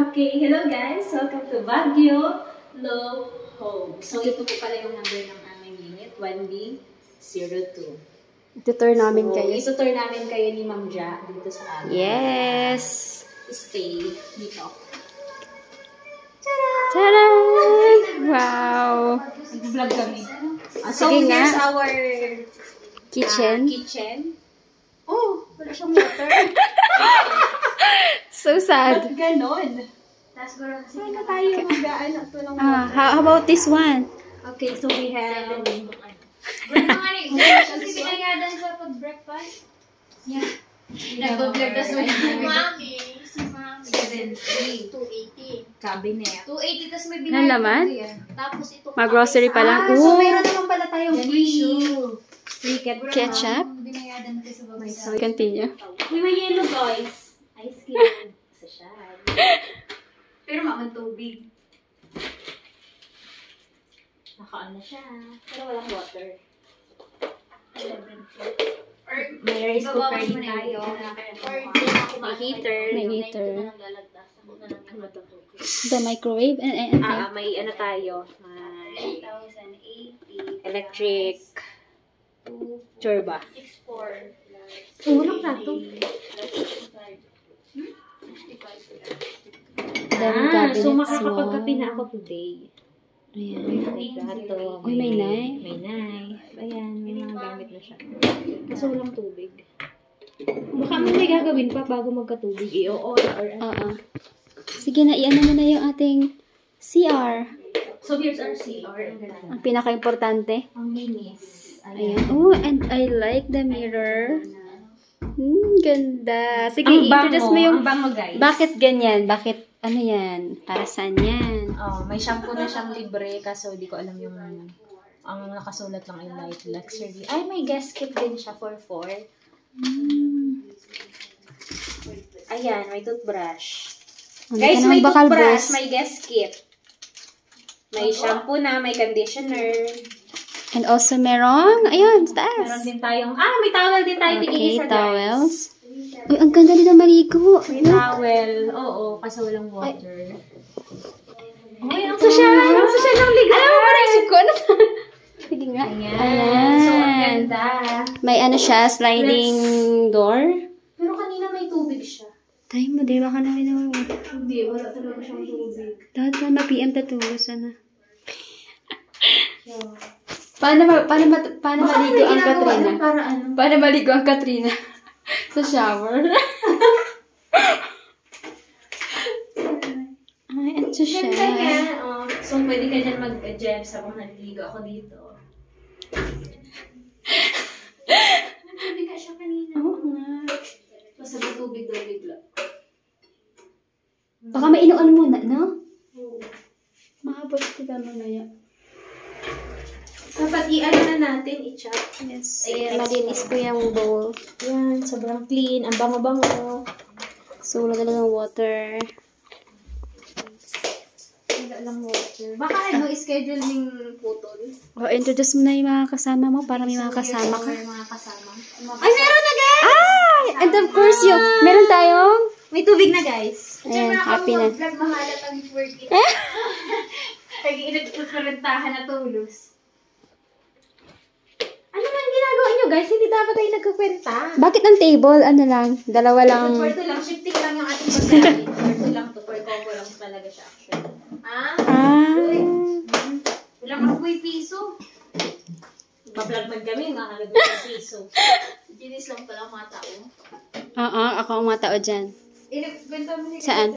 Okay, hello guys! Welcome to Baguio Love Home. So ito po pala yung number ng aming unit, 1B02. Itutur namin kayo. Itutur namin kayo ni Ma'am Ja dito sa amin. Yes! Stay dito. Tada! Wow! Nag-vlog kami. So Sige nga. here's our Kitchen. kitchen. Oh, wala siyang water. So sad. Ba't ganon? Saan na tayo mag-ano ito ng water? How about this one? Okay, so we have... Kasi pinayadan sa pag-breakfast. Yeah. Nag-vlog tas may mami. Si mami. 280. Cabinet. 280 tas may Ano laman? Tapos ito. Mag-grocery pa lang. So Ooh! meron naman pala tayong free Ketchup? Binayadan natin sa babasa. Continue. May yellow guys. Ice cream. Sa siya. Pero maman tubig. Naka-ano siya. Pero walang water. 11. Or, May rice cooker din babawas tayo. mo na yun. Or, May heater. May heater. Ano to? The microwave. May ano tayo. May 1,080. electric chorba. 64. Oh, walang plato. Daming cabinets. So makakapagkape na ako today. Ayan. May plato. Uy, may knife. May knife. Ayan, may mga gamit na siya. Kaso walang tubig. Baka may gagawin pa bago magkatubig. I-on or ano. Oo. Sige na, iano mo na yung ating CR. So here's our CR. Ang ganda. Ang pinaka-importante. Ang linis. Ayan. Oh, and I like the mirror. Ganda. Sige, Ang bango. i-introduce mo yung... Ang bango, guys. Bakit ganyan? Bakit, ano yan? Para saan yan? Oh, may shampoo na siyang libre kaso di ko alam yung ang nakasulat lang ay light luxury. Ay, may guest kit din siya for 4. Ayan, may toothbrush. Guys, may toothbrush, may guest kit. May shampoo na, may conditioner. And also merong, ayun, sa taas. Meron din tayong, may towel din tayo. Okay, tig-isa, towels. guys. Uy, ang ganda nila maligo. May towel. Oo, kasi walang water. Uy, ang social ng liga. Alam mo ba, naisip ko na? Sige nga. Ayan. So, ang ganda. May ano siya, sliding door. Pero kanina may tubig siya. Tayo mo, di ba ka na rin Hindi, wala talaga siyang tubig. Dapat ka ma-PM tatulog sana. Paano maligo ang Katrina? Para ano? Paano maligo ang Katrina? Sa shower? Ay, ito siya. Ganda yan. Oh. So, pwede ka dyan mag-adjust habang naliligo ako dito. Tubig ka siya kanina. Oo nga. Basta may tubig daw bigla. Baka mainuan muna, no? Oo. Mahabot kita mamaya. Dapat i-ano na natin, i-chop. Yes. Ayan, malinis ko yung bowl. Yan, sobrang clean. Ang bango-bango. So, wala talagang water. Wala lang water. Baka ano, schedule ng putol. O, introduce mo na yung mga kasama mo para may mga kasama ka. May mga kasama. Ay, meron na, guys! Ay! And of course, yung, meron tayong, May tubig na, guys. ayan, happy na. Vlog mahalat ang work it. Nag-iinagkurentahan na tulos. Ano man ginagawa nyo, guys? Hindi dapat tayo nagkukwenta. Bakit ang table? Ano lang? Dalawa lang. For 2 lang. Shifting lang yung ating pagkain. For 2 lang to. For combo lang talaga siya, actually. Ah. Walang ako may piso. Bablog man kami, mahalaga ng piso. Ginis lang pala mga tao. Oo, ako ang mga tao dyan. Benta mo ni Saan?